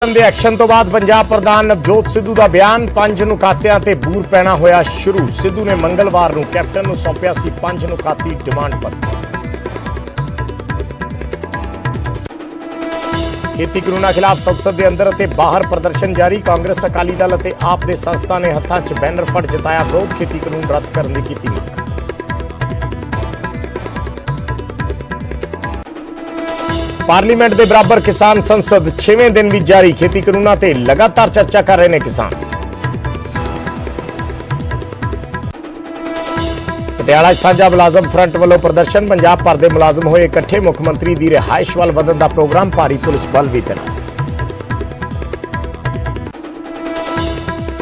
CM ਦੇ action ਤੋਂ ਬਾਅਦ ਪੰਜਾਬ ਪ੍ਰਧਾਨ ਨਵਜੋਤ ਸਿੱਧੂ ਦਾ ਬਿਆਨ, 5 ਨੁਕਾਤਿਆਂ ਤੇ ਬੂਰ ਪੈਣਾ ਹੋਇਆ ਸ਼ੁਰੂ। ਸਿੱਧੂ ਨੇ ਮੰਗਲਵਾਰ ਨੂੰ ਕੈਪਟਨ ਨੂੰ ਸੌਂਪਿਆ ਸੀ 5 ਨੁਕਾਤੀ ਡਿਮਾਂਡ ਪੱਤਰ। खेती कानूना खिलाफ संसद के अंदर और बाहर प्रदर्शन जारी। कांग्रेस, अकाली दल और आप दे संस्था ने हत्थां 'च बैनर फड़ जताया विरोध। खेती कानून रद्द करने की कीती मंग। पार्लीमेंट के बराबर किसान संसद 6वें दिन भी जारी। खेती कानूना ते लगातार चर्चा कर रहे हैं किसान। पटियाला साझा मुलाजम फ्रंट वालों प्रदर्शन। पंजाब भर के मुलाजम होए इकट्ठे। मुख्यमंत्री की रिहायश वाल वधन का प्रोग्राम। भारी पुलिस बल भी तैनात।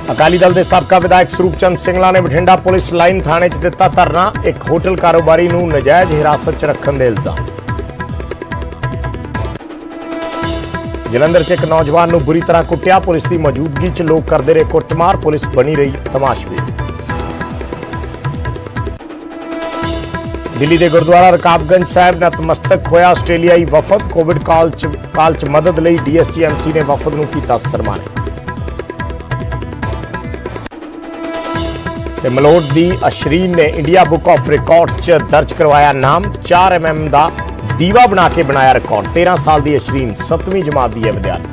अकाली दल के साबका विधायक स्वरूपचंद सिंगला ने बठिंडा पुलिस लाइन थाने च दिता धरना। एक होटल कारोबारी नूं नजायज हिरासत च रखण दे इल्जाम। जलंधर च एक नौजवान नूं बुरी तरह कुटिया। पुलिस की मौजूदगी च लोग करते रहे कुटमार। पुलिस बनी रही तमाशबीन। दिल्ली के गुरुद्वारा रकाबगंज साहिब नतमस्तक होया आस्ट्रेलियाई वफद। कोविड काल च मदद लई DSGMC ने वफद नूं कीता सन्मानित। मलोट दी अशरीन ने इंडिया बुक ऑफ रिकॉर्ड्स च दर्ज करवाया नाम। 4 mm का दीवा बना के बनाया रिकॉर्ड। 13 साल की अशरीन 7वीं जमात की है विद्यार्थी।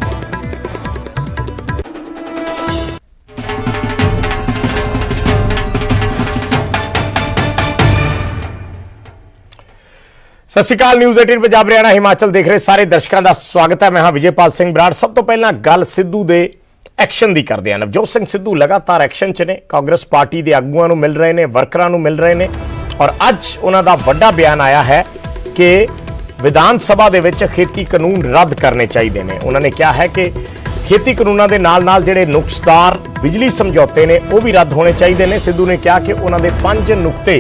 सत श्री अकाल। न्यूज़ 18 पंजाब हरियाणा हिमाचल देख रहे सारे दर्शकों का स्वागत है। मैं हाँ विजयपाल सिंह बराड़। सब तो पहला गल सिद्धू के एक्शन की करते हैं। नवजोत सिंह सिद्धू लगातार एक्शन च ने। कांग्रेस पार्टी के आगुआं नूं मिल रहे हैं, वर्करां नूं मिल रहे हैं और अज उन्हां दा वड्डा बयान आया है कि विधान सभा दे विच खेती कानून रद्द करने चाहिए ने। उन्होंने कहा है कि खेती कानूनों के नाल नाल जिहड़े नुक्सदार बिजली समझौते ने वो भी रद्द होने चाहिए ने। सिद्धू ने कहा कि उन्होंने 5 नुकते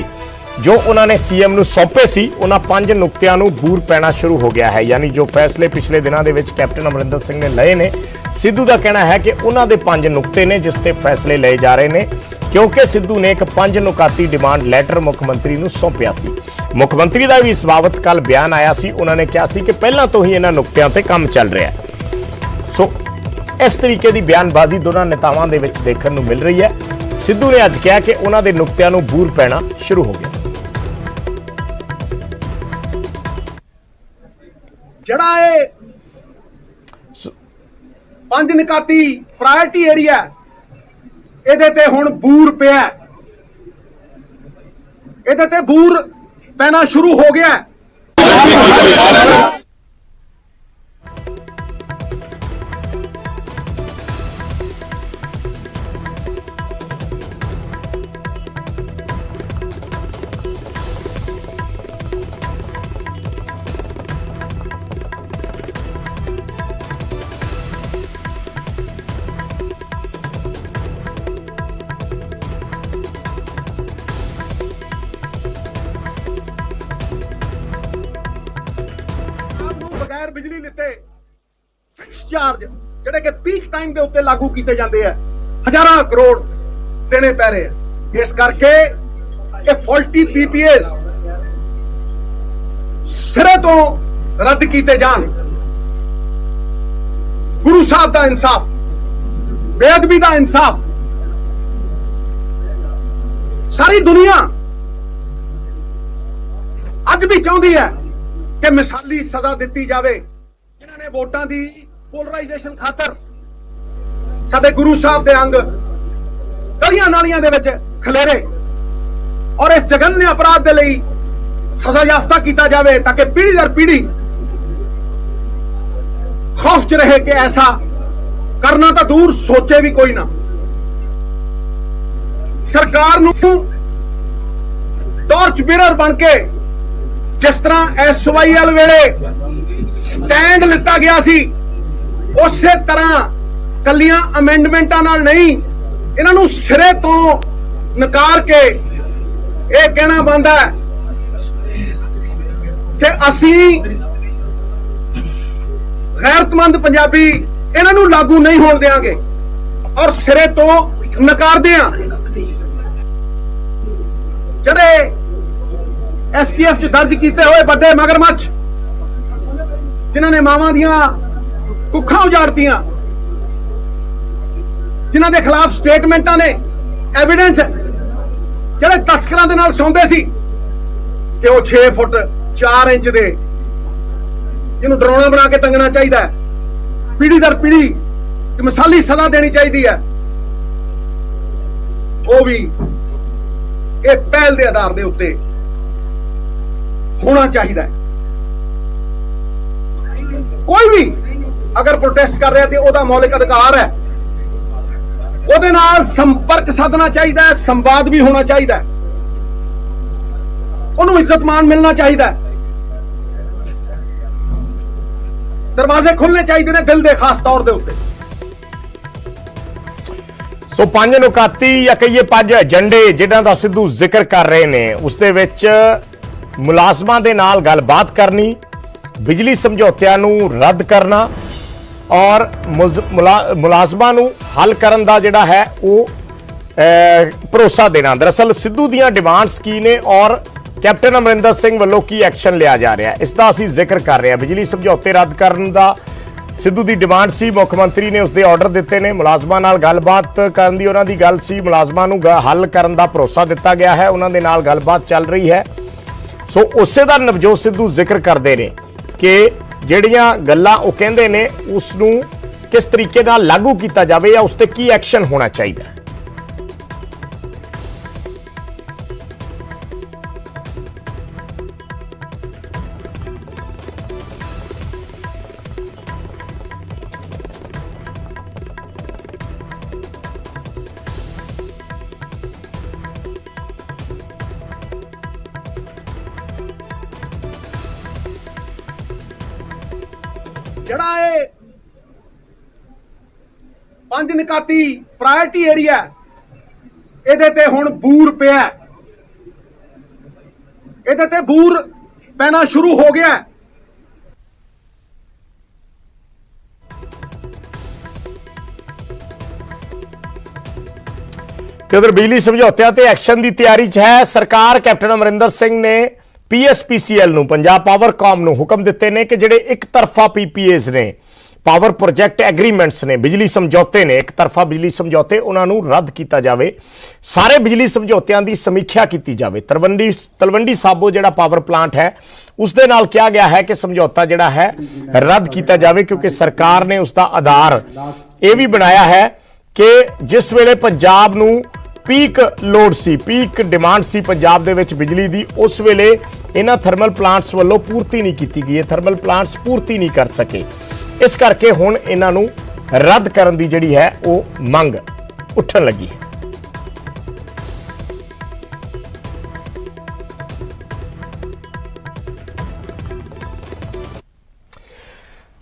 जो उन्होंने सीएम नूं सौंपे सी उन्हां 5 नुकतियां नूं बूर पैना शुरू हो गया है। यानी जो फैसले पिछले दिनों के विच कैप्टन अमरिंदर सिंह ने लए ने, सिद्धू का कहना है कि उन्हां दे 5 नुकते ने जिस ते फैसले लए जा रहे हैं, क्योंकि सिद्धू ने एक 5 नुकाती डिमांड लैटर मुख्यमंत्री नूं सौंपिया सी। मुख्यमंत्री का भी इस बाबत कल बयान आया सी। उन्होंने कहा सी कि पहलां तो ही इन्हां नुकतियां ते काम चल रहा है। सो इस तरीके की बयानबाजी दोनों नेतावां दे विच देखण नूं मिल रही है। सिद्धू ने अज कहा कि उन्हां दे नुकतियां नूं बूर पैना शुरू हो गया। जड़ा है 5 निकाती प्रायोरिटी एरिया इहदे ते हुण बूर पिया। इहदे ते बूर पैना शुरू हो गया। बगैर बिजली लिते फिक्स चार्ज जिहड़े कि पीक टाइम के उत्ते लागू किए जाते हैं, हजारां करोड़ देने पै रहे हैं। इस करके ये फॉल्टी PPAs सिरे तो रद्द किए जान। गुरु साहब का इंसाफ, बेअदबी का इंसाफ। सारी दुनिया अज भी चाहती है कि मिसाली सजा दी जाए। जिन्होंने वोटां दी पोलराइजेशन खातर साडे गुरु साहब दे अंग गलियां नालियां दे विच खलेरे और इस जघन्य अपराध दे लई सजा याफ्ता किया जाए, ताकि पीढ़ी दर पीढ़ी खौफ च रहे कि ऐसा करना तो दूर सोचे भी कोई ना। सरकार नूं टॉर्च बेरर बन के जिस तरह SYL वेले स्टैंड लिता गया सी, उस तरह कलियां अमेंडमेंटां नाल नहीं, इन्हां नूं सिरे तो नकार के यह कहना बनता है कि असी गैरतमंद पंजाबी इन्हां नूं लागू नहीं होण देंगे और सिरे तो नकार दें। जड़े STF च दर्ज किए हुए बड़े मगरमच्छ जिन्होंने मावां दियां कुखां उजाड़तियां, ਜਿਨ੍ਹਾਂ ਦੇ ਖਿਲਾਫ ਸਟੇਟਮੈਂਟਾਂ ਨੇ, ਐਵੀਡੈਂਸ, ਜਿਹੜੇ ਤਸਕਰਾਂ ਦੇ ਨਾਲ ਸੌਂਦੇ ਸੀ ਕਿ ਉਹ 6 ਫੁੱਟ 4 ਇੰਚ ਦੇ, ਜਿਹਨੂੰ ਡਰਾਉਣਾ ਬਣਾ ਕੇ ਟੰਗਣਾ ਚਾਹੀਦਾ ਹੈ, ਪੀੜ੍ਹੀ ਦਰ ਪੀੜ੍ਹੀ ਕਿ ਮਿਸਾਲੀ ਸਜ਼ਾ ਦੇਣੀ ਚਾਹੀਦੀ ਹੈ, ਉਹ ਵੀ ਇਹ ਪਹਿਲ ਦੇ ਆਧਾਰ ਦੇ ਉੱਤੇ ਹੋਣਾ ਚਾਹੀਦਾ ਹੈ। ਕੋਈ ਵੀ ਅਗਰ ਪ੍ਰੋਟੈਸਟ ਕਰ ਰਿਹਾ ਤੇ ਉਹਦਾ ਮੌਲਿਕ ਅਧਿਕਾਰ ਹੈ, ਉਹਦੇ ਨਾਲ ਸੰਪਰਕ ਸਾਧਣਾ ਚਾਹੀਦਾ ਹੈ, ਸੰਵਾਦ ਵੀ ਹੋਣਾ ਚਾਹੀਦਾ ਹੈ, ਉਹਨੂੰ ਇੱਜ਼ਤ ਮਾਣ ਮਿਲਣਾ ਚਾਹੀਦਾ ਹੈ, ਦਰਵਾਜ਼ੇ ਖੁੱਲਣੇ ਚਾਹੀਦੇ ਨੇ ਦਿਲ ਦੇ ਖਾਸ ਤੌਰ ਦੇ ਉੱਤੇ। ਸੋ 5 ਨੁਕਾਤੀ ਜਾਂ ਕਹੀਏ 5 ਏਜੰਡੇ ਜਿਨ੍ਹਾਂ ਦਾ ਸਿੱਧੂ ਜ਼ਿਕਰ ਕਰ ਰਹੇ ਨੇ, ਉਸ ਦੇ ਵਿੱਚ ਮੁਲਾਜ਼ਮਾਂ ਦੇ ਨਾਲ ਗੱਲਬਾਤ ਕਰਨੀ, ਬਿਜਲੀ ਸਮਝੌਤਿਆਂ ਨੂੰ ਰੱਦ ਕਰਨਾ ਔਰ ਮੁਲਾਜ਼ਮਾਂ ਨੂੰ ਹੱਲ ਕਰਨ ਦਾ ਜਿਹੜਾ ਹੈ ਉਹ ਭਰੋਸਾ ਦੇਣਾ। ਦਰਅਸਲ ਸਿੱਧੂ ਦੀਆਂ ਡਿਮਾਂਡਸ ਕੀ ਨੇ ਔਰ ਕੈਪਟਨ ਅਮਰਿੰਦਰ ਸਿੰਘ ਵੱਲੋਂ ਕੀ ਐਕਸ਼ਨ ਲਿਆ ਜਾ ਰਿਹਾ, ਇਸ ਦਾ ਅਸੀਂ ਜ਼ਿਕਰ ਕਰ ਰਹੇ ਹਾਂ। ਬਿਜਲੀ ਸਮਝੌਤੇ ਰੱਦ ਕਰਨ ਦਾ ਸਿੱਧੂ ਦੀ ਡਿਮਾਂਡ ਸੀ, ਮੁੱਖ ਮੰਤਰੀ ਨੇ ਉਸਦੇ ਆਰਡਰ ਦਿੱਤੇ ਨੇ। ਮੁਲਾਜ਼ਮਾਂ ਨਾਲ ਗੱਲਬਾਤ ਕਰਨ ਦੀ ਉਹਨਾਂ ਦੀ ਗੱਲ ਸੀ, ਮੁਲਾਜ਼ਮਾਂ ਨੂੰ ਹੱਲ ਕਰਨ ਦਾ ਭਰੋਸਾ ਦਿੱਤਾ ਗਿਆ ਹੈ, ਉਹਨਾਂ ਦੇ ਨਾਲ ਗੱਲਬਾਤ ਚੱਲ ਰਹੀ ਹੈ। ਸੋ ਉਸੇ ਦਾ ਨਵਜੋਤ ਸਿੱਧੂ ਜ਼ਿਕਰ ਕਰਦੇ ਨੇ ਕਿ ਜਿਹੜੀਆਂ ਗੱਲਾਂ ਉਹ ਕਹਿੰਦੇ ਨੇ ਉਸ ਨੂੰ ਕਿਸ ਤਰੀਕੇ ਨਾਲ ਲਾਗੂ ਕੀਤਾ ਜਾਵੇ ਜਾਂ ਉਸ ਤੇ ਕੀ ਐਕਸ਼ਨ ਹੋਣਾ ਚਾਹੀਦਾ ਹੈ। ਜਿਹੜਾ ਇਹ 5 ਨਿਕਾਤੀ ਪ੍ਰਾਇਰਟੀ ਏਰੀਆ, ਇਹਦੇ ਤੇ ਹੁਣ ਬੂਰ ਪਿਆ, ਇਹਦੇ ਤੇ ਬੂਰ ਪੈਣਾ ਸ਼ੁਰੂ ਹੋ ਗਿਆ। ਤੇ ਉਧਰ ਬਿਜਲੀ ਸਮਝੌਤਿਆਂ ਤੇ ਐਕਸ਼ਨ ਦੀ ਤਿਆਰੀ 'ਚ ਹੈ ਸਰਕਾਰ। ਕੈਪਟਨ ਅਮਰਿੰਦਰ ਸਿੰਘ ਨੇ PSPCL ਨੂੰ, ਪੰਜਾਬ ਪਾਵਰਕਾਮ ਨੂੰ ਹੁਕਮ ਦਿੱਤੇ ਨੇ ਕਿ ਜਿਹੜੇ ਇੱਕ ਤਰਫਾ PPAs ਨੇ, ਪਾਵਰ ਪ੍ਰੋਜੈਕਟ ਐਗਰੀਮੈਂਟਸ ਨੇ, ਬਿਜਲੀ ਸਮਝੌਤੇ ਨੇ, ਇੱਕ ਤਰਫਾ ਬਿਜਲੀ ਸਮਝੌਤੇ, ਉਹਨਾਂ ਨੂੰ ਰੱਦ ਕੀਤਾ ਜਾਵੇ। ਸਾਰੇ ਬਿਜਲੀ ਸਮਝੌਤਿਆਂ ਦੀ ਸਮੀਖਿਆ ਕੀਤੀ ਜਾਵੇ। ਤਲਵੰਡੀ ਸਾਬੋ ਜਿਹੜਾ ਪਾਵਰ ਪਲਾਂਟ ਹੈ ਉਸ ਦੇ ਨਾਲ ਕਿਹਾ ਗਿਆ ਹੈ ਕਿ ਸਮਝੌਤਾ ਜਿਹੜਾ ਹੈ ਰੱਦ ਕੀਤਾ ਜਾਵੇ, ਕਿਉਂਕਿ ਸਰਕਾਰ ਨੇ ਉਸ ਦਾ ਆਧਾਰ ਇਹ ਵੀ ਬਣਾਇਆ ਹੈ ਕਿ ਜਿਸ ਵੇਲੇ ਪੰਜਾਬ ਨੂੰ ਪੀਕ ਲੋਡ ਸੀ, ਪੀਕ ਡਿਮਾਂਡ ਸੀ ਪੰਜਾਬ ਦੇ ਵਿੱਚ ਬਿਜਲੀ ਦੀ, ਉਸ ਵੇਲੇ ਇਹਨਾਂ ਥਰਮਲ ਪਲਾਂਟਸ ਵੱਲੋਂ ਪੂਰਤੀ ਨਹੀਂ ਕੀਤੀ ਗਈ। ਇਹ ਥਰਮਲ ਪਲਾਂਟਸ ਪੂਰਤੀ ਨਹੀਂ ਕਰ ਸਕੇ, ਇਸ ਕਰਕੇ ਹੁਣ ਇਹਨਾਂ ਨੂੰ ਰੱਦ ਕਰਨ ਦੀ ਜਿਹੜੀ ਹੈ ਉਹ ਮੰਗ ਉੱਠਣ ਲੱਗੀ ਹੈ।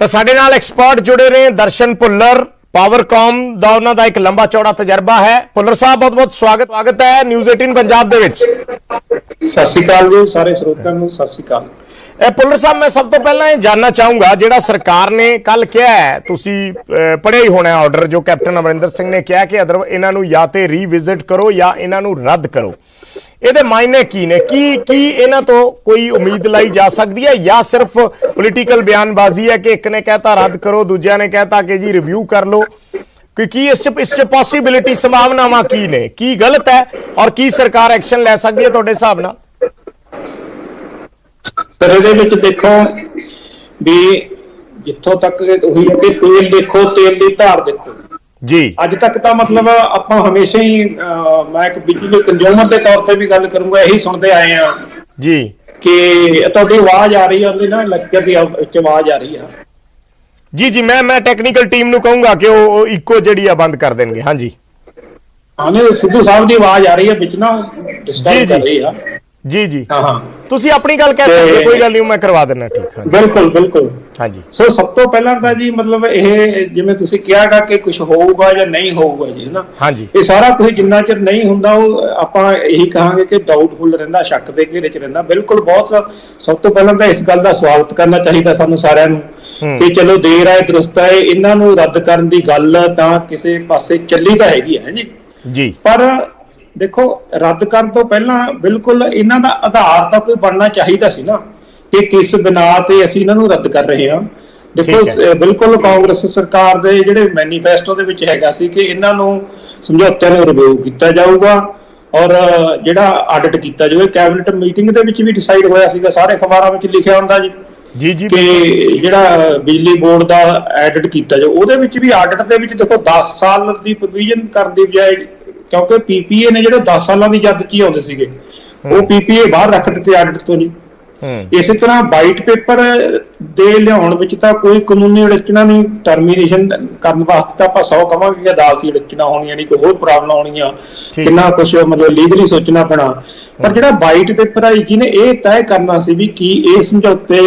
ਤਾਂ ਸਾਡੇ ਨਾਲ ਐਕਸਪਰਟ ਜੁੜੇ ਨੇ, ਦਰਸ਼ਨ ਭੁੱਲਰ, ਪਾਵਰਕਾਮ ਦਾ ਉਹਨਾਂ ਦਾ ਇੱਕ ਲੰਬਾ ਚੌੜਾ ਤਜਰਬਾ ਹੈ। ਭੁੱਲਰ ਸਾਹਿਬ ਬਹੁਤ ਬਹੁਤ ਸਵਾਗਤ ਹੈ ਨਿਊਜ਼ 18 ਪੰਜਾਬ ਦੇ ਵਿੱਚ। ਸਤਿ ਸ਼੍ਰੀ ਅਕਾਲ ਜੀ ਸਾਰੇ ਸਰੋਤਿਆਂ ਨੂੰ, ਸਤਿ ਸ਼੍ਰੀ ਅਕਾਲ। ਭੁੱਲਰ ਸਾਹਿਬ, ਮੈਂ ਸਭ ਤੋਂ ਪਹਿਲਾਂ ਇਹ ਜਾਨਣਾ ਚਾਹੂੰਗਾ, ਜਿਹੜਾ ਸਰਕਾਰ ਨੇ ਕੱਲ ਕਿਹਾ ਹੈ, ਤੁਸੀਂ ਪੜ੍ਹਿਆ ਹੀ ਹੋਣਾ ਆਰਡਰ ਜੋ ਕੈਪਟਨ ਅਮਰਿੰਦਰ ਸਿੰਘ ਨੇ ਕਿਹਾ ਕਿ ਇਹਨਾਂ ਨੂੰ ਜਾਂ ਤੇ ਰੀਵਿਜ਼ਿਟ ਕਰੋ ਜਾਂ ਇਹਨਾਂ ਨੂੰ ਰੱਦ ਕਰੋ, ਇਹਦੇ ਮਾਇਨੇ ਕੀ ਨੇ? ਕੀ ਇਹਨਾਂ ਤੋਂ ਕੋਈ ਉਮੀਦ ਲਾਈ ਜਾ ਸਕਦੀ ਹੈ ਜਾਂ ਸਿਰਫ ਪੋਲੀਟੀਕਲ ਬਿਆਨਬਾਜ਼ੀ ਹੈ ਕਿ ਇੱਕ ਨੇ ਕਹਿਤਾ ਰੱਦ ਕਰੋ, ਦੂਜਿਆਂ ਨੇ ਕਹਿਤਾ ਕਿ ਜੀ ਰਿਵਿਊ ਕਰ ਲਓ? ਕੀ ਇਸ ਚ ਪੋਸੀਬਿਲਿਟੀ, ਸੰਭਾਵਨਾਵਾਂ ਕੀ ਨੇ? ਕੀ ਗਲਤ ਹੈ ਔਰ ਕੀ ਸਰਕਾਰ ਐਕਸ਼ਨ ਲੈ ਸਕਦੀ ਹੈ ਤੁਹਾਡੇ ਹਿਸਾਬ ਨਾਲ? ਸਰ ਇਹਦੇ ਵਿੱਚ ਦੇਖੋ ਵੀ ਜਿੱਥੋਂ ਤੱਕ ਉਹੀ ਕਿ ਤੇਲ ਦੇਖੋ, ਤੇਲ ਦੀ ਧਾਰ ਦੇਖੋ ਜੀ। ਅੱਜ ਤੱਕ ਤਾਂ ਮਤਲਬ ਆਪਾਂ ਹਮੇਸ਼ਾ ਹੀ ਮੈਂ ਇੱਕ ਬਿਜਲੀ ਕੰਜ਼ਿਊਮਰ ਦੇ ਤੌਰ ਤੇ ਵੀ ਗੱਲ ਕਰੂੰਗਾ, ਇਹੀ ਸੁਣਦੇ ਆਏ ਆ ਜੀ ਕਿ ਤੁਹਾਡੀ ਆਵਾਜ਼ ਆ ਰਹੀ ਹੈ ਨਾ, ਲੈਕਚਰ ਦੀ ਆਵਾਜ਼ ਆ ਰਹੀ ਆ ਜੀ। ਮੈਂ ਟੈਕਨੀਕਲ ਟੀਮ ਨੂੰ ਕਹੂੰਗਾ ਕਿ ਉਹ ਇੱਕੋ ਜਿਹੜੀ ਆ ਬੰਦ ਕਰ ਦੇਣਗੇ। ਹਾਂਜੀ ਸਿੱਧੂ ਸਾਹਿਬ ਦੀ ਆਵਾਜ਼ ਆ ਰਹੀ ਹੈ ਵਿੱਚ ਨਾ, ਡਿਸਟਰਬ ਕਰ ਰਹੀ ਆ ਜੀ। ਹਾਂ ਤੁਸੀਂ ਆਪਣੀ ਗੱਲ ਕਹਿ ਸਕਦੇ, ਕੋਈ ਗੱਲ ਨਹੀਂ, ਮੈਂ ਕਰਵਾ ਦਿੰਦਾ। ਠੀਕ ਹੈ, ਬਿਲਕੁਲ। ਹਾਂਜੀ ਸੋ ਸਭ ਤੋਂ ਪਹਿਲਾਂ ਤਾਂ ਜੀ ਮਤਲਬ ਇਹ ਜਿਵੇਂ ਤੁਸੀਂ ਕਿਹਾਗਾ ਕਿ ਕੁਝ ਹੋਊਗਾ ਜਾਂ ਨਹੀਂ ਹੋਊਗਾ ਜੀ, ਹਨਾ, ਹਾਂਜੀ, ਇਹ ਸਾਰਾ ਕੁਝ ਜਿੰਨਾ ਚਿਰ ਨਹੀਂ ਹੁੰਦਾ ਉਹ ਆਪਾਂ ਇਹੀ ਕਹਾਂਗੇ ਕਿ ਡਾਊਟਫੁਲ ਰਹਿੰਦਾ, ਸ਼ੱਕ ਦੇ ਘੇਰੇ 'ਚ ਰਹਿੰਦਾ। ਬਿਲਕੁਲ, ਬਹੁਤ ਸਭ ਤੋਂ ਪਹਿਲਾਂ ਤਾਂ ਇਸ ਗੱਲ ਦਾ ਸਵਾਗਤ ਕਰਨਾ ਚਾਹੀਦਾ ਸਾਨੂੰ ਸਾਰਿਆਂ ਨੂੰ ਕਿ ਚਲੋ ਦੇਰ ਆਏ ਦਰੁਸਤ ਆਏ, ਇਹਨਾਂ ਨੂੰ ਰੱਦ ਕਰਨ ਦੀ ਗੱਲ ਤਾਂ ਕਿਸੇ ਪਾਸੇ ਚੱਲੀ ਤਾਂ ਹੈਗੀ ਹੈ ਜੀ। ਪਰ ਦੇਖੋ, ਰੱਦ ਕਰਨ ਤੋਂ ਪਹਿਲਾਂ ਬਿਲਕੁਲ ਇਹਨਾਂ ਦਾ ਆਧਾਰ ਤਾਂ ਕੋਈ ਬਣਨਾ ਚਾਹੀਦਾ ਸੀ ਨਾ, ਕਿ ਕਿਸ ਬਿਨਾ ਤੇ ਅਸੀਂ ਇਹਨਾਂ ਨੂੰ ਰੱਦ ਕਰ ਰਹੇ ਹਾਂ। ਦੇਖੋ ਬਿਲਕੁਲ ਕਾਂਗਰਸ ਸਰਕਾਰ ਦੇ ਜਿਹੜੇ ਮੈਨੀਫੈਸਟੋ ਦੇ ਵਿੱਚ ਹੈਗਾ ਸੀ ਕਿ ਇਹਨਾਂ ਨੂੰ ਸਮਝੌਤਿਆਂ ਨੂੰ ਰਿਵਿਊ ਕੀਤਾ ਜਾਊਗਾ ਔਰ ਜਿਹੜਾ ਆਡਿਟ ਕੀਤਾ ਜਾਵੇ। ਕੈਬਨਿਟ ਮੀਟਿੰਗ ਦੇ ਵਿੱਚ ਵੀ ਡਿਸਾਈਡ ਹੋਇਆ ਸੀਗਾ, ਸਾਰੇ ਅਖਬਾਰਾਂ ਵਿੱਚ ਲਿਖਿਆ ਹੁੰਦਾ ਜੀ ਜੀ ਕਿ ਜਿਹੜਾ ਬਿਜਲੀ ਬੋਰਡ ਦਾ ਆਡਿਟ ਕੀਤਾ ਜਾਵੇ। ਉਹਦੇ ਵਿੱਚ ਵੀ ਆਡਿਟ ਦੇ ਵਿੱਚ ਦੇਖੋ 10 ਸਾਲ ਦੀ ਪ੍ਰੋਵੀਜ਼ਨ ਕਰਨ ਦੀ ਬਜਾਏ, ਕਿਉਂਕਿ ਪੀਪੀਏ ਨੇ ਜਿਹੜੇ 10 ਸਾਲਾਂ ਦੀ ਜਦ 'ਚ ਹੀ ਆਉਂਦੇ ਸੀਗੇ, ਉਹ ਪੀਪੀਏ ਬਾਹਰ ਰੱਖ ਦਿੱਤੇ ਆਡਿਟ ਤੋਂ ਜੀ। ਇਸੇ ਤਰ੍ਹਾਂ ਵਾਈਟ ਪੇਪਰ ਦੇ ਲਿਆਉਣ ਵਿੱਚ ਤਾਂ ਕੋਈ ਕਾਨੂੰਨੀ ਅੜਚਣਾ ਨਹੀਂ, ਟਰਮੀਨੇਸ਼ਨ ਕਰਨ ਵਾਸਤੇ ਤਾਂ ਆਪਾਂ 100 ਕਵਾਂਗੇ ਕਿ ਅਦਾਲਤੀ ਅੜਚਣਾ ਹੋਣੀਆਂ ਨਹੀਂ, ਕੋਈ ਹੋਰ ਪ੍ਰੋਬਲਮ ਆਉਣੀਆਂ, ਕਿੰਨਾ ਕੁਛ ਮਤਲਬ ਲੀਗਲੀ ਸੋਚਣਾ ਪੈਣਾ। ਪਰ ਜਿਹੜਾ ਵਾਈਟ ਪੇਪਰ ਆ ਜਿਹਨੇ ਇਹ ਤੈਅ ਕਰਨਾ ਸੀ ਵੀ ਕੀ ਇਹ ਸਮਝੌਤੇ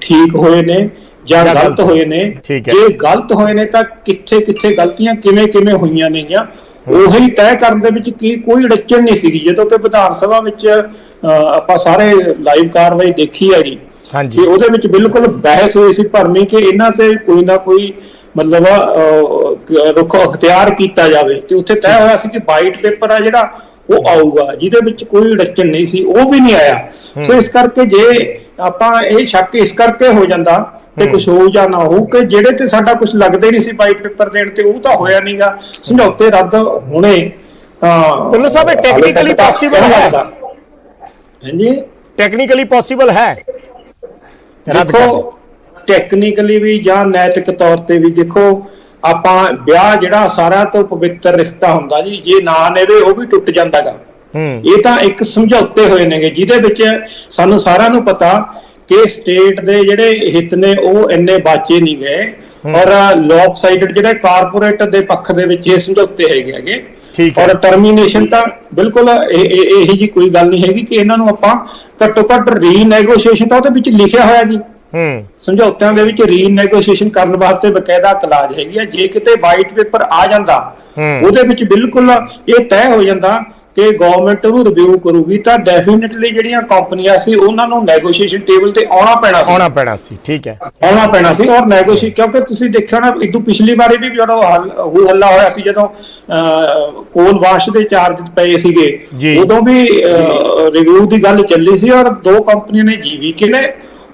ਠੀਕ ਹੋਏ ਨੇ ਜਾਂ ਗਲਤ ਹੋਏ ਨੇ, ਜੇ ਗਲਤ ਹੋਏ ਨੇ ਤਾਂ ਕਿੱਥੇ ਕਿੱਥੇ ਗਲਤੀਆਂ ਕਿਵੇਂ ਕਿਵੇਂ ਹੋਈਆਂ ਨੇਗੀਆਂ, ਉਹੀ ਤੈਅ ਕਰਨ ਦੇ ਵਿੱਚ ਕੀ ਕੋਈ ਅੜਚਣ ਨਹੀਂ ਸੀਗੀ। ਜਦੋਂ ਕਿ ਵਿਧਾਨ ਸਭਾ ਵਿੱਚ ਆਪਾਂ ਸਾਰੇ ਲਾਈਵ ਕਾਰਵਾਈ ਦੇਖੀ ਹੈਗੀ ਕਿ ਉਹਦੇ ਵਿੱਚ ਬਿਲਕੁਲ ਬਹਿਸ ਹੋਈ ਸੀ ਭਰਮੀ ਕਿ ਇਹਨਾਂ ਤੇ ਕੋਈ ਨਾ ਕੋਈ ਮਤਲਬ ਰੁਖ ਅਖਤਿਆਰ ਕੀਤਾ ਜਾਵੇ, ਤੇ ਉੱਥੇ ਤੈਅ ਹੋਇਆ ਸੀ ਕਿ ਵਾਈਟ ਪੇਪਰ ਆ ਜਿਹੜਾ ਉਹ ਆਊਗਾ ਜਿਹਦੇ ਵਿੱਚ ਕੋਈ ਅੜਚਣ ਨਹੀਂ ਸੀ, ਉਹ ਵੀ ਨਹੀਂ ਆਇਆ। ਸੋ ਇਸ ਕਰਕੇ ਜੇ ਆਪਾਂ ਇਹ ਸ਼ੱਕ ਇਸ ਕਰਕੇ ਹੋ ਜਾਂਦਾ ਤੇ ਕੁਝ ਹੋ ਜਾਂ ਨਾ ਹੋ ਕਿ ਜਿਹੜੇ ਤੇ ਸਾਡਾ ਕੁਝ ਲੱਗਦਾ ਹੀ ਨਹੀਂ ਸੀ ਵਾਈਟ ਪੇਪਰ ਦੇਣ ਤੇ, ਉਹ ਤਾਂ ਹੋਇਆ ਨਹੀਂਗਾ, ਸਮਝੌਤੇ ਰੱਦ ਹੋਣੇ ਭੁੱਲਰ ਸਾਹਿਬ ਟੈਕਨੀਕਲੀ ਪੋਸੀਬਲ ਹੈ। ਹਾਂਜੀ ਟੈਕਨੀਕਲੀ ਪੋਸੀਬਲ ਹੈ, ਦੇਖੋ ਟੈਕਨੀਕਲੀ ਵੀ ਜਾਂ ਨੈਤਿਕ ਤੌਰ ਤੇ ਵੀ। ਦੇਖੋ ਆਪਾਂ ਵਿਆਹ ਜਿਹੜਾ ਸਾਰਿਆਂ ਤੋਂ ਪਵਿੱਤਰ ਰਿਸ਼ਤਾ ਹੁੰਦਾ ਜੀ, ਜੇ ਨਾ ਨਿਭੇ ਉਹ ਵੀ ਟੁੱਟ ਜਾਂਦਾ ਗਾ। ਇਹ ਤਾਂ ਇੱਕ ਸਮਝੌਤੇ ਹੋਏ ਨੇਗੇ ਜਿਹਦੇ ਵਿੱਚ ਸਾਨੂੰ ਸਾਰਿਆਂ ਨੂੰ ਪਤਾ ਕਿ ਸਟੇਟ ਦੇ ਜਿਹੜੇ ਹਿੱਤ ਨੇ ਉਹ ਇੰਨੇ ਬਾਚੇ ਨਹੀਂ ਗਏ, ਔਰ ਲੋਕ ਸਾਈਡਡ ਜਿਹੜੇ ਕਾਰਪੋਰੇਟ ਦੇ ਪੱਖ ਦੇ ਵਿੱਚ ਇਹ ਸਮਝੌਤੇ ਹੈਗੇ। ਔਰ ਟਰਮੀਨੇਸ਼ਨ ਤਾਂ ਬਿਲਕੁਲ ਇਹੀ ਜੀ ਕੋਈ ਗੱਲ ਨਹੀਂ ਹੈਗੀ ਕਿ ਇਹਨਾਂ ਨੂੰ ਆਪਾਂ ਘੱਟੋ ਘੱਟ ਰੀਨੈਗੋਸ਼ੀਏਸ਼ਨ ਤਾਂ ਉਹਦੇ ਵਿੱਚ ਲਿਖਿਆ ਹੋਇਆ ਜੀ, ਸਮਝੌਤਿਆਂ ਦੇ ਵਿੱਚ ਰੀਨੈਗੋਸ਼ੀਏਸ਼ਨ ਕਰਨ ਵਾਸਤੇ ਬਕਾਇਦਾ ਕਲਾਜ਼ ਹੈਗੀ ਆ। ਜੇ ਕਿਤੇ ਵਾਈਟ ਪੇਪਰ ਆ ਜਾਂਦਾ ਉਹਦੇ ਵਿੱਚ ਬਿਲਕੁਲ ਇਹ ਤੈਅ ਹੋ ਜਾਂਦਾ ਕਿ ਗਵਰਨਮੈਂਟ ਨੂੰ ਰਿਵਿਊ ਕਰੂਗੀ ਤਾਂ ਡੈਫੀਨਿਟਲੀ ਜਿਹੜੀਆਂ ਕੰਪਨੀਆਂ ਸੀ ਉਹਨਾਂ ਨੂੰ ਨੈਗੋਸ਼ੀਏਸ਼ਨ ਟੇਬਲ ਤੇ ਆਉਣਾ ਪੈਣਾ ਸੀ। ਠੀਕ ਹੈ, ਆਉਣਾ ਪੈਣਾ ਸੀ। ਔਰ ਨੈਗੋਸ਼ੀਏਟ, ਕਿਉਂਕਿ ਤੁਸੀਂ ਦੇਖਿਆ ਨਾ ਇਦੋਂ ਪਿਛਲੀ ਵਾਰੀ ਵੀ ਜਦੋਂ ਹੱਲਾ ਹੋਇਆ ਸੀ, ਜਦੋਂ ਕੋਲ ਵਾਸ਼ ਦੇ ਚਾਰਜ ਪਏ ਸੀਗੇ, ਉਦੋਂ ਵੀ ਰਿਵਿਊ ਦੀ ਗੱਲ ਚੱਲੀ ਸੀ ਔਰ ਦੋ ਕੰਪਨੀਆਂ ਨੇ, ਜੀਵੀਕੇ ਨੇ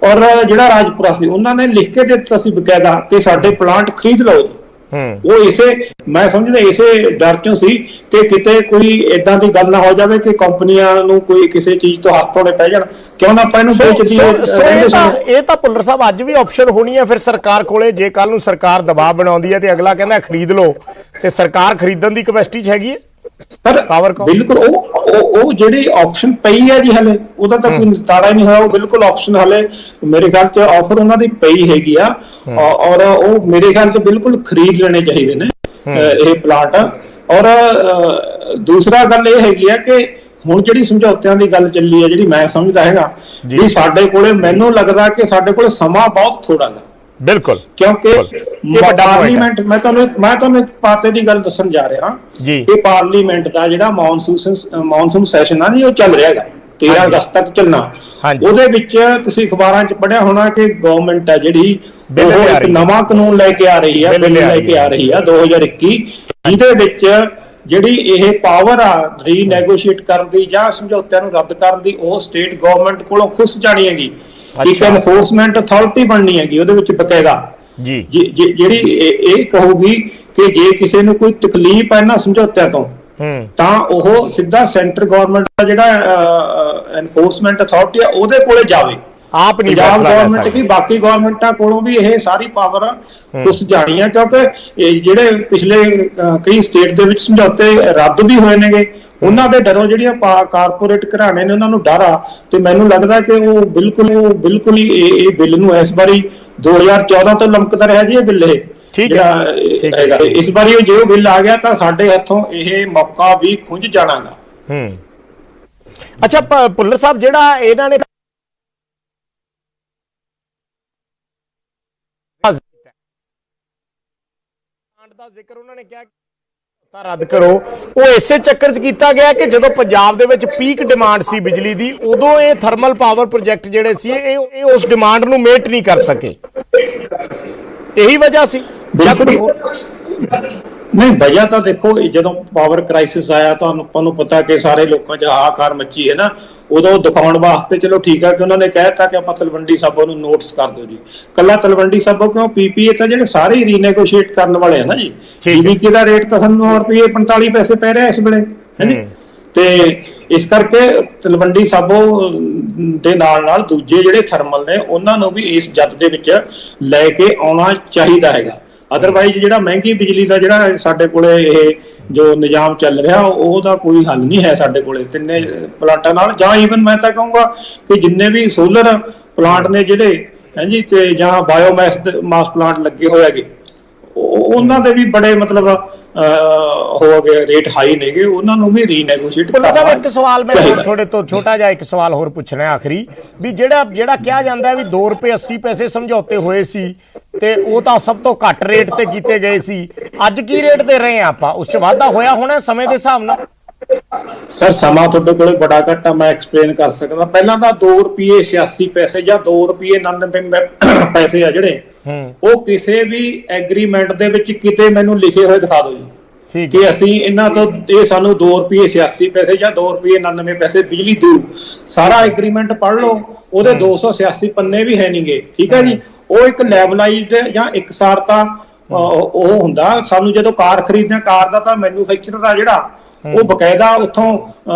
ਔਰ ਜਿਹੜਾ ਰਾਜਪੁਰਾ ਸੀ, ਉਹਨਾਂ ਨੇ ਲਿਖ ਕੇ ਦੇ ਦਿੱਤਾ ਸੀ ਬਕਾਇਦਾ ਕਿ ਸਾਡੇ ਪਲਾਂਟ ਖਰੀਦ ਲਓ। ਉਹ ਇਸੇ ਮੈਂ ਸਮਝਦਾ ਇਸੇ ਡਰ ਚੋਂ ਸੀ ਕਿ ਕਿਤੇ ਕੋਈ ਏਦਾਂ ਦੀ ਗੱਲ ਨਾ ਹੋ ਜਾਵੇ ਕਿ ਕੰਪਨੀਆਂ ਨੂੰ ਕੋਈ ਕਿਸੇ ਚੀਜ਼ ਤੋਂ ਹੱਥ ਧੋਣੇ ਪੈ ਜਾਣ, ਕਿਉਂ ਨਾ ਆਪਾਂ ਇਹਨੂੰ ਵੇਚਦੀ। ਇਹ ਤਾਂ ਭੁੱਲਰ ਸਾਹਿਬ ਅੱਜ ਵੀ ਆਪਸ਼ਨ ਹੋਣੀ ਹੈ ਫਿਰ ਸਰਕਾਰ ਕੋਲੇ, ਜੇ ਕੱਲ ਨੂੰ ਸਰਕਾਰ ਦਬਾਅ ਬਣਾਉਂਦੀ ਹੈ ਤੇ ਅਗਲਾ ਕਹਿੰਦਾ ਖਰੀਦ ਲਓ, ਤੇ ਸਰਕਾਰ ਖਰੀਦਣ ਦੀ ਕਪੈਸਿਟੀ 'ਚ ਹੈਗੀ ਹੈ। ਪਰ ਬਿਲਕੁਲ ਉਹ ਜਿਹੜੀ ਆਪਸ਼ਨ ਪਈ ਹੈ ਜੀ, ਹਲੇ ਉਹਦਾ ਤਾਂ ਕੋਈ ਨਿਤਾਰਾ ਹੀ ਨਹੀਂ ਹੋਇਆ। ਉਹ ਬਿਲਕੁਲ ਆਪਸ਼ਨ ਹਲੇ ਮੇਰੇ ਖਿਆਲ 'ਚ ਆਫਰ ਉਹਨਾਂ ਦੀ ਪਈ ਹੈਗੀ ਆ, ਔਰ ਉਹ ਮੇਰੇ ਖਿਆਲ 'ਚ ਬਿਲਕੁਲ ਖਰੀਦ ਲੈਣੇ ਚਾਹੀਦੇ ਨੇ ਇਹ ਪਲਾਟ। ਔਰ ਦੂਸਰਾ ਗੱਲ ਇਹ ਹੈਗੀ ਆ ਕਿ ਹੁਣ ਜਿਹੜੀ ਸਮਝੌਤਿਆਂ ਦੀ ਗੱਲ ਚੱਲੀ ਹੈ, ਜਿਹੜੀ ਮੈਂ ਸਮਝਦਾ ਹੈਗਾ ਵੀ ਸਾਡੇ ਕੋਲੇ, ਮੈਨੂੰ ਲੱਗਦਾ ਕਿ ਸਾਡੇ ਕੋਲ ਸਮਾਂ ਬਹੁਤ ਥੋੜਾ ਗਾ। ਬਿਲਕੁਲ, ਕਿਉਂਕਿ ਪਾਰਲੀਮੈਂਟ, ਮੈਂ ਤੁਹਾਨੂੰ ਇੱਕ ਪਾਸੇ ਦੀ ਗੱਲ ਦੱਸਣ ਜਾ ਰਿਹਾ ਜੀ, ਇਹ ਪਾਰਲੀਮੈਂਟ ਦਾ ਜਿਹੜਾ ਮੌਨਸੂਨ ਸੈਸ਼ਨ ਆ ਜੀ, ਉਹ ਚੱਲ ਰਿਹਾ ਹੈਗਾ 13 ਅਗਸਤ ਤੱਕ ਚੱਲਣਾ। ਉਹਦੇ ਵਿੱਚ ਤੁਸੀਂ ਅਖਬਾਰਾਂ 'ਚ ਪੜ੍ਹਿਆ ਹੋਣਾ ਕਿ ਗਵਰਨਮੈਂਟ ਹੈ ਜਿਹੜੀ ਉਹ ਇੱਕ ਨਵਾਂ ਕਾਨੂੰਨ ਲੈ ਕੇ ਆ ਰਹੀ ਹੈ, ਬਿੱਲ ਲੈ ਕੇ ਆ ਰਹੀ ਆ 2021, ਜਿਹਦੇ ਵਿੱਚ ਜਿਹੜੀ ਇਹ ਪਾਵਰ ਆ ਰੀਨੈਗੋਸ਼ੀਏਟ ਕਰਨ ਦੀ ਜਾਂ ਸਮਝੌਤਿਆਂ ਨੂੰ ਰੱਦ ਕਰਨ ਦੀ, ਉਹ ਸਟੇਟ ਗਵਰਨਮੈਂਟ ਕੋਲੋਂ ਖੁੱਸ ਜਾਣੀ ਹੈਗੀ। ਇੱਕ ਐਨਫੋਰਸਮੈਂਟ ਅਥਾਰਟੀ ਬਣਨੀ ਹੈਗੀ ਉਹਦੇ ਵਿੱਚ ਬਕਾਇਦਾ ਜੀ, ਜਿਹੜੀ ਇਹ ਕਹੂਗੀ ਕਿ ਜੇ ਕਿਸੇ ਨੂੰ ਕੋਈ ਤਕਲੀਫ ਹੈ ਇਹਨਾਂ ਸਮਝੌਤਿਆਂ ਤੋਂ ਤਾਂ ਉਹ ਸਿੱਧਾ ਸੈਂਟਰ ਗਵਰਨਮੈਂਟ ਦਾ ਜਿਹੜਾ ਐਨਫੋਰਸਮੈਂਟ ਅਥਾਰਟੀ ਆ ਉਹਦੇ ਕੋਲੇ ਜਾਵੇ। ਆਪ ਨਹੀਂ, ਪੰਜਾਬ ਗਵਰਨਮੈਂਟ ਵੀ ਬਾਕੀ ਗਵਰਨਮੈਂਟਾਂ ਕੋਲੋਂ ਵੀ ਇਹ ਸਾਰੀ ਪਾਵਰ ਉਸ ਜਾਣੀ ਆ, ਕਿਉਂਕਿ ਜਿਹੜੇ ਪਿਛਲੇ ਕਈ ਸਟੇਟ ਦੇ ਵਿੱਚ ਸਮਝੌਤੇ ਰੱਦ ਵੀ ਹੋਏ ਨੇਗੇ, ਉਹਨਾਂ ਦੇ ਡਰੋਂ ਜਿਹੜੀਆਂ ਕਾਰਪੋਰੇਟ ਘਰਾਣੇ ਨੇ ਉਹਨਾਂ ਨੂੰ ਡਰ ਆ। ਤੇ ਮੈਨੂੰ ਲੱਗਦਾ ਕਿ ਉਹ ਬਿਲਕੁਲ ਹੀ ਇਹ ਬਿੱਲ ਨੂੰ ਇਸ ਵਾਰੀ 2014 ਤੋਂ ਲਮਕਦਾ ਰਿਹਾ ਜੀ ਇਹ ਬਿੱਲ। ਇਹ ਜਿਹੜਾ ਇਸ ਵਾਰੀ ਜੇ ਉਹ ਬਿੱਲ ਆ ਗਿਆ ਤਾਂ ਸਾਡੇ ਹੱਥੋਂ ਇਹ ਮੌਕਾ ਵੀ ਖੁੰਝ ਜਾਣਾਗਾ। ਅੱਛਾ ਭੁੱਲਰ ਸਾਹਿਬ, ਜਿਹੜਾ ਇਹਨਾਂ ਨੇ ਦਾ ਜ਼ਿਕਰ ਉਹਨਾਂ ਨੇ ਕਿਹਾ ਤਾਂ ਰੱਦ ਕਰੋ, ਉਹ ਇਸੇ ਚੱਕਰ 'ਚ ਕੀਤਾ ਗਿਆ ਕਿ ਜਦੋਂ ਪੰਜਾਬ ਦੇ ਵਿੱਚ ਪੀਕ ਡਿਮਾਂਡ ਸੀ ਬਿਜਲੀ ਦੀ, ਉਦੋਂ ਇਹ ਥਰਮਲ ਪਾਵਰ ਪ੍ਰੋਜੈਕਟ ਜਿਹੜੇ ਸੀ ਇਹ ਉਸ ਡਿਮਾਂਡ ਨੂੰ ਮੇਟ ਨਹੀਂ ਕਰ ਸਕੇ। ਇਹੀ ਵਜ੍ਹਾ ਸੀ ਜਾਂ ਕੁਝ ਹੋਰ? ਨਹੀਂ, ਵਜ੍ਹਾ ਤਾਂ ਦੇਖੋ ਜਦੋਂ ਪਾਵਰ ਕ੍ਰਾਈਸਿਸ ਆਇਆ ਤੁਹਾਨੂੰ ਆਪਾਂ ਨੂੰ ਪਤਾ ਕਿ ਸਾਰੇ ਲੋਕਾਂ 'ਚ ਹਾਹਾਕਾਰ ਮੱਚੀ ਹੈ ਨਾ, ਉਦੋਂ ਦਿਖਾਉਣ ਵਾਸਤੇ ਚਲੋ ਠੀਕ ਹੈ ਕਿ ਉਹਨਾਂ ਨੇ ਕਹਿ ਦਿੱਤਾ ਕਿ ਆਪਾਂ ਤਲਵੰਡੀ ਸਾਬੋ ਨੂੰ ਨੋਟਿਸ ਕਰ ਦਿਓ ਜੀ। ਕੱਲਾ ਤਲਵੰਡੀ ਸਾਬੋ ਕਿਉਂ, ਪੀਪੀਏ ਤਾਂ ਜਿਹੜੇ ਸਾਰੇ ਹੀ ਰੀਨੈਗੋਸ਼ੀਏਟ ਕਰਨ ਵਾਲੇ ਆ ਨਾ ਜੀ। ਜੀਵੀਕੇ ਦਾ ਰੇਟ ਤਾਂ ਸਾਨੂੰ 9 ਰੁਪਏ 45 ਪੈਸੇ ਪੈ ਰਿਹਾ ਇਸ ਵੇਲੇ, ਹੈ ਜੀ। ਤੇ ਇਸ ਕਰਕੇ ਤਲਵੰਡੀ ਸਾਬੋ ਦੇ ਨਾਲ ਨਾਲ ਦੂਜੇ ਜਿਹੜੇ ਥਰਮਲ ਨੇ ਉਹਨਾਂ ਨੂੰ ਵੀ ਇਸ ਜੱਤ ਦੇ ਵਿੱਚ ਲੈ ਕੇ ਆਉਣਾ ਚਾਹੀਦਾ ਹੈਗਾ। ਅਦਰਵਾਈਜ਼ ਜਿਹੜਾ ਮਹਿੰਗੀ ਬਿਜਲੀ ਦਾ ਜਿਹੜਾ ਸਾਡੇ ਕੋਲੇ ਇਹ ਜੋ ਨਿਜ਼ਾਮ ਚੱਲ ਰਿਹਾ ਉਹਦਾ ਕੋਈ ਹੱਲ ਨਹੀਂ ਹੈ ਸਾਡੇ ਕੋਲੇ ਤਿੰਨੇ ਪਲਾਂਟਾਂ ਨਾਲ। ਜਾਂ ਈਵਨ ਮੈਂ ਤਾਂ ਕਹੂੰਗਾ ਕਿ ਜਿੰਨੇ ਵੀ ਸੋਲਰ ਪਲਾਂਟ ਨੇ ਜਿਹੜੇ ਹਾਂਜੀ ਤੇ ਜਾਂ ਬਾਇਓਮੈਸ ਮਾਸ ਪਲਾਂਟ ਲੱਗੇ ਹੋਏ ਹੈਗੇ ਉਹਨਾਂ ਦੇ ਵੀ ਬੜੇ ਮਤਲਬ ਹੋ ਗਏ ਰੇਟ ਹਾਈ ਨੇਗੇ, ਉਹਨਾਂ ਨੂੰ ਵੀ ਰੀਨੈਗੋਸ਼ੀਏਟ ਕਰਨਾ। ਇੱਕ ਸਵਾਲ ਮੈਂ ਤੁਹਾਡੇ ਤੋਂ ਛੋਟਾ ਜਿਹਾ ਇੱਕ ਸਵਾਲ ਹੋਰ ਪੁੱਛਣਾ ਆਖਰੀ, ਵੀ ਜਿਹੜਾ ਕਿਹਾ ਜਾਂਦਾ ਵੀ 2 ਰੁਪਏ 80 ਪੈਸੇ ਸਮਝੌਤੇ ਹੋਏ ਸੀ ਤੇ ਉਹ ਤਾਂ ਸਭ ਤੋਂ ਘੱਟ ਰੇਟ ਤੇ ਕੀਤੇ ਗਏ ਸੀ, ਅੱਜ ਕੀ ਰੇਟ ਦੇ ਰਹੇ ਆ ਆਪਾਂ? ਉਸ 'ਚ ਵਾਧਾ ਹੋਇਆ ਹੋਣਾ ਸਮੇਂ ਦੇ ਹਿਸਾਬ ਨਾਲ? ਸਰ ਸਮਾਂ ਤੁਹਾਡੇ ਕੋਲੇ ਬੜਾ ਘੱਟ ਆ, ਮੈਂ ਐਕਸਪਲੇਨ ਕਰ ਸਕਦਾ। ਪਹਿਲਾਂ ਤਾਂ 2 ਰੁਪਏ 86 ਪੈਸੇ ਜਾਂ 2 ਰੁਪਏ 99 ਪੈਸੇ ਆ ਜਿਹੜੇ ਉਹ ਕਿਸੇ ਵੀ ਐਗਰੀਮੈਂਟ ਦੇ ਵਿੱਚ ਕਿਤੇ ਮੈਨੂੰ ਲਿਖੇ ਹੋਏ ਦਿਖਾ ਦਿਓ ਜੀ ਕਿ ਅਸੀਂ ਇਹਨਾਂ ਤੋਂ ਇਹ ਸਾਨੂੰ 2 ਰੁਪਏ 86 ਪੈਸੇ ਜਾਂ 2 ਰੁਪਏ 99 ਪੈਸੇ ਬਿਜਲੀ ਦੂ। ਸਾਰਾ ਐਗਰੀਮੈਂਟ ਪੜ੍ਹ ਲਓ, ਉਹਦੇ 286 ਪੰਨੇ ਵੀ ਹੈ ਨਹੀਂਗੇ, ਠੀਕ ਹੈ ਜੀ। ਉਹ ਇੱਕ ਲੈਵਲਾਈਜ਼ਡ ਜਾਂ ਇਕਸਾਰਤਾ ਉਹ ਹੁੰਦਾ। ਸਾਨੂੰ ਜਦੋਂ ਕਾਰ ਖਰੀਦਦੇ ਕਾਰ ਦਾ ਤਾਂ ਮੈਨੂਫੈਕਚਰਰ ਆ ਜਿਹੜਾ ਉਹ ਬਕਾਇਦਾ ਉੱਥੋਂ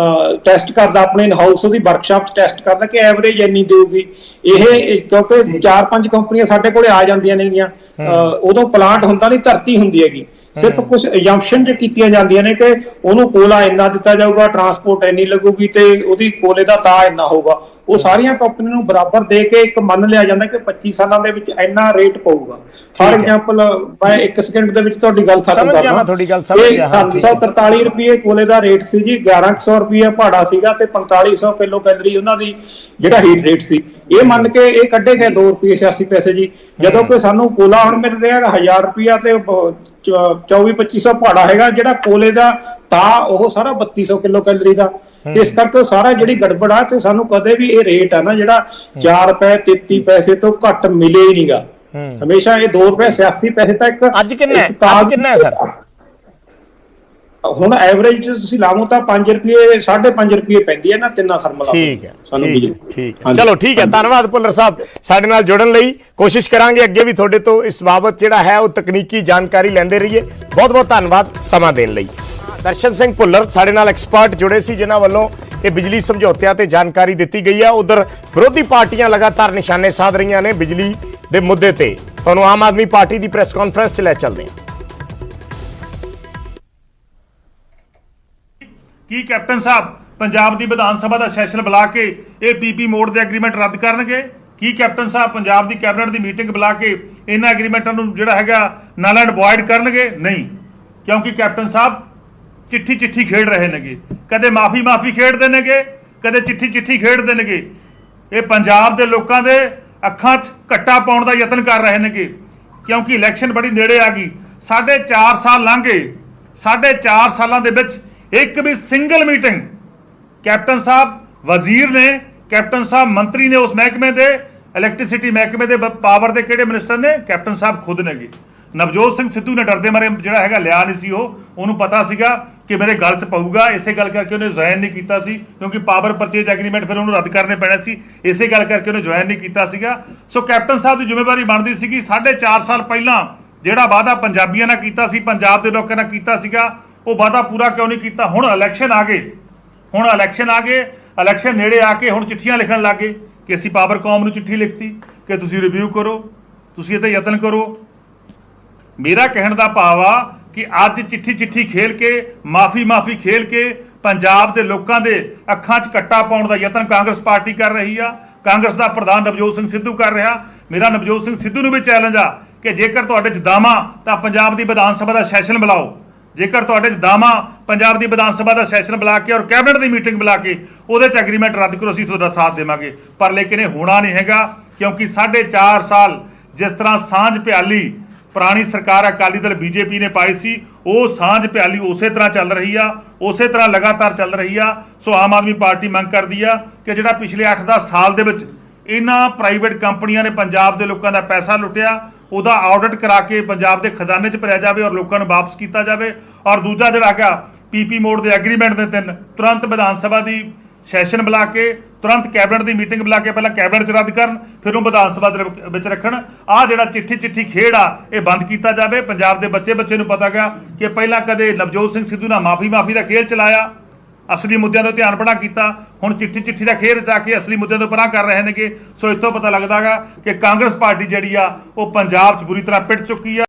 ਟੈਸਟ ਕਰਦਾ, ਆਪਣੇ ਇਨ ਹਾਊਸ ਉਹਦੀ ਵਰਕਸ਼ਾਪ 'ਚ ਟੈਸਟ ਕਰਦਾ ਕਿ ਐਵਰੇਜ ਇੰਨੀ ਦੇਊਗੀ ਇਹ, ਕਿਉਂਕਿ 4-5 ਕੰਪਨੀਆਂ ਸਾਡੇ ਕੋਲੇ ਆ ਜਾਂਦੀਆਂ ਨੇਗੀਆਂ। ਉਦੋਂ ਪਲਾਂਟ ਹੁੰਦਾ ਨਹੀਂ, ਧਰਤੀ ਹੁੰਦੀ ਹੈਗੀ। ਸਿਰਫ ਕੁਝ ਐਜੰਪਸ਼ਨ ਜੇ ਕੀਤੀਆਂ ਜਾਂਦੀਆਂ ਨੇ ਕਿ ਉਹਨੂੰ ਕੋਲਾ ਇੰਨਾ ਦਿੱਤਾ ਜਾਊਗਾ, ਟਰਾਂਸਪੋਰਟ ਇੰਨੀ ਲੱਗੂਗੀ ਤੇ ਉਹਦੀ ਕੋਲੇ ਦਾ ਤਾਂ ਇੰਨਾ ਹੋਊਗਾ। ਉਹ ਸਾਰੀਆਂ ਕੰਪਨੀਆਂ ਨੂੰ ਬਰਾਬਰ ਦੇ ਕੇ ਇੱਕ ਮੰਨ ਲਿਆ ਜਾਂਦਾ ਕਿ 25 ਸਾਲਾਂ ਦੇ ਵਿੱਚ ਇੰਨਾ ਰੇਟ ਪਊਗਾ। ਫਾਰ ਐਗਜ਼ਾਮਪਲ ਮੈਂ 1 ਸਕਿੰਟ ਦੇ ਵਿੱਚ ਤੁਹਾਡੀ ਗੱਲ ਖਤਮ ਕਰਦਾ। 743 ਰੁਪਏ ਕੋਲੇ ਦਾ ਰੇਟ ਸੀ ਜੀ, 1100 ਰੁਪਏ ਭਾੜਾ ਸੀਗਾ ਤੇ 4500 ਕਿਲੋ ਕੈਲਰੀ ਉਹਨਾਂ ਦੀ ਜਿਹੜਾ ਹੀਟ ਰੇਟ ਸੀ। ਇਹ ਮੰਨ ਕੇ ਇਹ ਕੱਢੇ ਗਏ 2 ਰੁਪਏ 86 ਪੈਸੇ ਜੀ, ਜਦੋਂ ਕਿ ਸਾਨੂੰ ਕੋਲਾ ਹੁਣ ਮਿਲ ਰਿਹਾ 1000 ਰੁਪਇਆ ਤੇ 24-2500 ਭਾੜਾ ਹੈਗਾ ਜਿਹੜਾ ਕੋਲੇ ਦਾ, ਤਾਂ ਉਹ ਸਾਰਾ 3200 ਕਿਲੋ ਕੈਲਰੀ ਦਾ। ਇਸ ਕਰਕੇ ਸਾਰਾ ਜਿਹੜੀ ਗੜਬੜ ਆ ਤੇ ਸਾਨੂੰ ਕਦੇ ਵੀ ਇਹ ਰੇਟ ਆ ਨਾ ਜਿਹੜਾ 4 ਰੁਪਏ 33 ਪੈਸੇ ਤੋਂ ਘੱਟ ਮਿਲੇ ਹੀ ਨਹੀਂਗਾ। ਹਮੇਸ਼ਾ ਇਹ 2 ਰੁਪਏ 86 ਪੈਸੇ ਤੱਕ। ਅੱਜ ਕਿੰਨਾ ਹੈ ਸਰ? ਹੁਣ ਐਵਰੇਜ ਤੁਸੀਂ ਲਾਵੋ ਤਾਂ 5 ਰੁਪਏ 5.5 ਰੁਪਏ ਪੈਂਦੀ ਹੈ ਨਾ ਤਿੰਨਾਂ ਥਰਮਲਾਂ। ਠੀਕ ਹੈ ਚਲੋ ਠੀਕ ਹੈ। ਧੰਨਵਾਦ ਭੁੱਲਰ ਸਾਹਿਬ ਸਾਡੇ ਨਾਲ ਜੁੜਨ ਲਈ। ਕੋਸ਼ਿਸ਼ ਕਰਾਂਗੇ ਅੱਗੇ ਵੀ ਤੁਹਾਡੇ ਤੋਂ ਇਸ ਬਾਬਤ ਜਿਹੜਾ ਹੈ ਉਹ ਤਕਨੀਕੀ ਜਾਣਕਾਰੀ ਲੈਂਦੇ ਰਹੀਏ। ਬਹੁਤ ਬਹੁਤ ਧੰਨਵਾਦ ਸਮਾਂ ਦੇਣ ਲਈ। ਦਰਸ਼ਨ ਸਿੰਘ ਭੁੱਲਰ ਸਾਡੇ ਨਾਲ ਐਕਸਪਰਟ ਜੁੜੇ ਸੀ ਜਿਨ੍ਹਾਂ ਵੱਲੋਂ ਇਹ ਬਿਜਲੀ ਸਮਝੌਤਿਆਂ ਤੇ ਜਾਣਕਾਰੀ ਦਿੱਤੀ ਗਈ ਹੈ। ਉਧਰ ਵਿਰੋਧੀ ਪਾਰਟੀਆਂ ਲਗਾਤਾਰ ਨਿਸ਼ਾਨੇ ਸਾਧ ਰਹੀਆਂ ਨੇ ਬਿਜਲੀ ਦੇ ਮੁੱਦੇ ਤੇ। ਤੁਹਾਨੂੰ ਆਮ ਆਦਮੀ ਪਾਰਟੀ ਦੀ ਪ੍ਰੈਸ ਕਾਨਫਰੰਸ 'ਚ ਲੈ ਚੱਲਦੇ ਹਾਂ। ਕੀ ਕੈਪਟਨ ਸਾਹਿਬ ਪੰਜਾਬ ਦੀ ਵਿਧਾਨ ਸਭਾ ਦਾ ਸੈਸ਼ਨ ਬੁਲਾ ਕੇ ਇਹ ਪੀਪੀ ਮੋਡ ਦੇ ਐਗਰੀਮੈਂਟ ਰੱਦ ਕਰਨਗੇ? ਕੀ ਕੈਪਟਨ ਸਾਹਿਬ ਪੰਜਾਬ ਦੀ ਕੈਬਨਿਟ ਦੀ ਮੀਟਿੰਗ ਬੁਲਾ ਕੇ ਇਹਨਾਂ ਐਗਰੀਮੈਂਟਾਂ ਨੂੰ ਜਿਹੜਾ ਹੈਗਾ ਨਲ ਐਂਡ ਵੋਇਡ ਕਰਨਗੇ? ਨਹੀਂ, ਕਿਉਂਕਿ ਕੈਪਟਨ ਸਾਹਿਬ ਚਿੱਠੀ ਖੇਡ ਰਹੇ ਨੇਗੇ। ਕਦੇ ਮਾਫੀ ਖੇਡਦੇ ਨੇਗੇ, ਕਦੇ ਚਿੱਠੀ ਖੇਡਦੇ ਨੇਗੇ। ਇਹ ਪੰਜਾਬ ਦੇ ਲੋਕਾਂ ਦੇ ਅੱਖਾਂ 'ਚ ਘੱਟਾ ਪਾਉਣ ਦਾ ਯਤਨ ਕਰ ਰਹੇ ਨੇਗੇ ਕਿਉਂਕਿ ਇਲੈਕਸ਼ਨ ਬੜੀ ਨੇੜੇ ਆ ਗਈ। 4.5 ਸਾਲ ਲੰਘ ਗਏ। 4.5 ਸਾਲਾਂ ਦੇ ਵਿੱਚ ਇੱਕ ਵੀ ਸਿੰਗਲ ਮੀਟਿੰਗ ਕੈਪਟਨ ਸਾਹਿਬ ਵਜ਼ੀਰ ਨੇ, ਕੈਪਟਨ ਸਾਹਿਬ ਮੰਤਰੀ ਨੇ, ਉਸ ਮਹਿਕਮੇ ਦੇ ਇਲੈਕਟ੍ਰਿਸਿਟੀ ਮਹਿਕਮੇ ਦੇ ਪਾਵਰ ਦੇ ਕਿਹੜੇ ਮਿਨਿਸਟਰ ਨੇ? ਕੈਪਟਨ ਸਾਹਿਬ ਖੁਦ ਨੇਗੇ। ਨਵਜੋਤ ਸਿੰਘ ਸਿੱਧੂ ਨੇ ਡਰਦੇ ਮਾਰੇ ਜਿਹੜਾ ਹੈਗਾ ਲਿਆ ਨਹੀਂ ਸੀ। ਉਹਨੂੰ ਪਤਾ ਸੀਗਾ ਕਿ ਮੇਰੇ ਗਲ 'ਚ ਪਊਗਾ, ਇਸੇ ਗੱਲ ਕਰਕੇ ਉਹਨੇ ਜੁਆਇਨ ਨਹੀਂ ਕੀਤਾ ਸੀ ਕਿਉਂਕਿ ਪਾਵਰ ਪਰਚੇਜ ਐਗਰੀਮੈਂਟ ਫਿਰ ਉਹਨੂੰ ਰੱਦ ਕਰਨੇ ਪੈਣੇ ਸੀ। ਇਸੇ ਗੱਲ ਕਰਕੇ ਉਹਨੇ ਜੁਆਇਨ ਨਹੀਂ ਕੀਤਾ ਸੀਗਾ। ਸੋ ਕੈਪਟਨ ਸਾਹਿਬ ਦੀ ਜ਼ਿੰਮੇਵਾਰੀ ਬਣਦੀ ਸੀਗੀ 4.5 ਸਾਲ ਪਹਿਲਾਂ ਜਿਹੜਾ ਵਾਅਦਾ ਪੰਜਾਬੀਆਂ ਨਾਲ ਕੀਤਾ ਸੀ, ਪੰਜਾਬ ਦੇ ਲੋਕਾਂ ਨਾਲ ਕੀਤਾ ਸੀਗਾ, ਉਹ ਵਾਅਦਾ ਪੂਰਾ ਕਿਉਂ ਨਹੀਂ ਕੀਤਾ? ਹੁਣ ਇਲੈਕਸ਼ਨ ਆ ਗਏ, ਇਲੈਕਸ਼ਨ ਨੇੜੇ ਆ ਕੇ ਹੁਣ ਚਿੱਠੀਆਂ ਲਿਖਣ ਲੱਗ ਗਏ ਕਿ ਅਸੀਂ ਪਾਵਰ ਕੌਮ ਨੂੰ ਚਿੱਠੀ ਲਿਖਤੀ ਕਿ ਤੁਸੀਂ ਰਿਵਿਊ ਕਰੋ, ਤੁਸੀਂ ਇਹ ਤੇ ਯਤਨ ਕਰੋ। ਮੇਰਾ ਕਹਿਣ ਦਾ ਭਾਵ ਆ ਕਿ ਅੱਜ ਚਿੱਠੀ ਖੇਲ ਕੇ ਮਾਫੀ ਖੇਲ ਕੇ ਪੰਜਾਬ ਦੇ ਲੋਕਾਂ ਦੇ ਅੱਖਾਂ 'ਚ ਕੱਟਾ ਪਾਉਣ ਦਾ ਯਤਨ ਕਾਂਗਰਸ ਪਾਰਟੀ ਕਰ ਰਹੀ ਆ। ਕਾਂਗਰਸ ਦਾ ਪ੍ਰਧਾਨ ਨਵਜੋਤ ਸਿੰਘ ਸਿੱਧੂ ਕਰ ਰਿਹਾ। ਮੇਰਾ ਨਵਜੋਤ ਸਿੰਘ ਸਿੱਧੂ ਨੂੰ ਵੀ ਚੈਲੰਜ ਆ ਕਿ ਜੇਕਰ ਤੁਹਾਡੇ 'ਚ ਦਾਵਾ ਤਾਂ ਪੰਜਾਬ ਦੀ ਵਿਧਾਨ ਸਭਾ ਦਾ ਸੈਸ਼ਨ ਬੁਲਾਓ। ਜੇਕਰ ਤੁਹਾਡੇ 'ਚ ਦਾਵਾ ਪੰਜਾਬ ਦੀ ਵਿਧਾਨ ਸਭਾ ਦਾ ਸੈਸ਼ਨ ਬੁਲਾ ਕੇ ਔਰ ਕੈਬਨਿਟ ਦੀ ਮੀਟਿੰਗ ਬੁਲਾ ਕੇ ਉਹਦੇ 'ਚ ਐਗਰੀਮੈਂਟ ਰੱਦ ਕਰੋ, ਅਸੀਂ ਤੁਹਾਡਾ ਸਾਥ ਦੇਵਾਂਗੇ। ਪਰ ਲੇਕਿਨ ਇਹ ਹੋਣਾ ਨਹੀਂ ਹੈਗਾ ਕਿਉਂਕਿ 4.5 ਸਾਲ ਜਿਸ ਤਰ੍ਹਾਂ ਸਾਂਝ ਪਿਆਲੀ ਪੁਰਾਣੀ ਸਰਕਾਰ ਅਕਾਲੀ ਦਲ ਬੀਜੇਪੀ ਨੇ ਪਾਈ ਸੀ, ਉਹ ਸਾਂਝ ਪਿਆਲੀ ਉਸੇ ਤਰ੍ਹਾਂ ਚੱਲ ਰਹੀ ਆ, ਉਸੇ ਤਰ੍ਹਾਂ ਲਗਾਤਾਰ ਚੱਲ ਰਹੀ ਆ। ਸੋ ਆਮ ਆਦਮੀ ਪਾਰਟੀ ਮੰਗ ਕਰਦੀ ਆ ਕਿ ਜਿਹੜਾ ਪਿਛਲੇ 8-10 ਸਾਲ ਦੇ ਵਿੱਚ ਇਹਨਾਂ ਪ੍ਰਾਈਵੇਟ ਕੰਪਨੀਆਂ ਨੇ ਪੰਜਾਬ ਦੇ ਲੋਕਾਂ ਦਾ ਪੈਸਾ ਲੁੱਟਿਆ, ਉਹਦਾ ਆਡਿਟ ਕਰਾ ਕੇ ਪੰਜਾਬ ਦੇ ਖਜ਼ਾਨੇ 'ਚ ਭਰਿਆ ਜਾਵੇ ਔਰ ਲੋਕਾਂ ਨੂੰ ਵਾਪਸ ਕੀਤਾ ਜਾਵੇ। ਔਰ ਦੂਜਾ ਜਿਹੜਾ ਹੈਗਾ ਪੀਪੀ ਮੋਡ ਦੇ ਐਗਰੀਮੈਂਟ ਦੇ 3 ਤੁਰੰਤ ਵਿਧਾਨ ਸਭਾ ਦੀ ਸੈਸ਼ਨ ਬੁਲਾ ਕੇ, ਤੁਰੰਤ ਕੈਬਨਿਟ ਦੀ ਮੀਟਿੰਗ ਬੁਲਾ ਕੇ ਪਹਿਲਾਂ ਕੈਬਨਿਟ 'ਚ ਰੱਦ ਕਰਨ, ਫਿਰ ਉਹ ਵਿਧਾਨ ਸਭਾ ਦੇ ਵਿੱਚ ਰੱਖਣ। ਆਹ ਜਿਹੜਾ ਚਿੱਠੀ ਖੇਡ ਆ ਇਹ ਬੰਦ ਕੀਤਾ ਜਾਵੇ। ਪੰਜਾਬ ਦੇ ਬੱਚੇ ਨੂੰ ਪਤਾ ਗਾ ਕਿ ਪਹਿਲਾਂ ਕਦੇ ਨਵਜੋਤ ਸਿੰਘ ਸਿੱਧੂ ਨਾਲ ਮਾਫੀ ਦਾ ਖੇਲ ਚਲਾਇਆ, ਅਸਲੀ ਮੁੱਦਿਆਂ ਤੋਂ ਧਿਆਨ ਬੜਾ ਕੀਤਾ, ਹੁਣ ਚਿੱਠੀ ਦਾ ਖੇਲ ਰਚਾ ਕੇ ਅਸਲੀ ਮੁੱਦਿਆਂ ਤੋਂ ਪਰਾਂ ਕਰ ਰਹੇ ਨੇਗੇ। ਸੋ ਇੱਥੋਂ ਪਤਾ ਲੱਗਦਾ ਗਾ ਕਿ ਕਾਂਗਰਸ ਪਾਰਟੀ ਜਿਹੜੀ ਆ ਉਹ ਪੰਜਾਬ 'ਚ ਬੁਰੀ ਤਰ੍ਹਾਂ ਪਿੱਟ ਚੁੱਕੀ ਆ।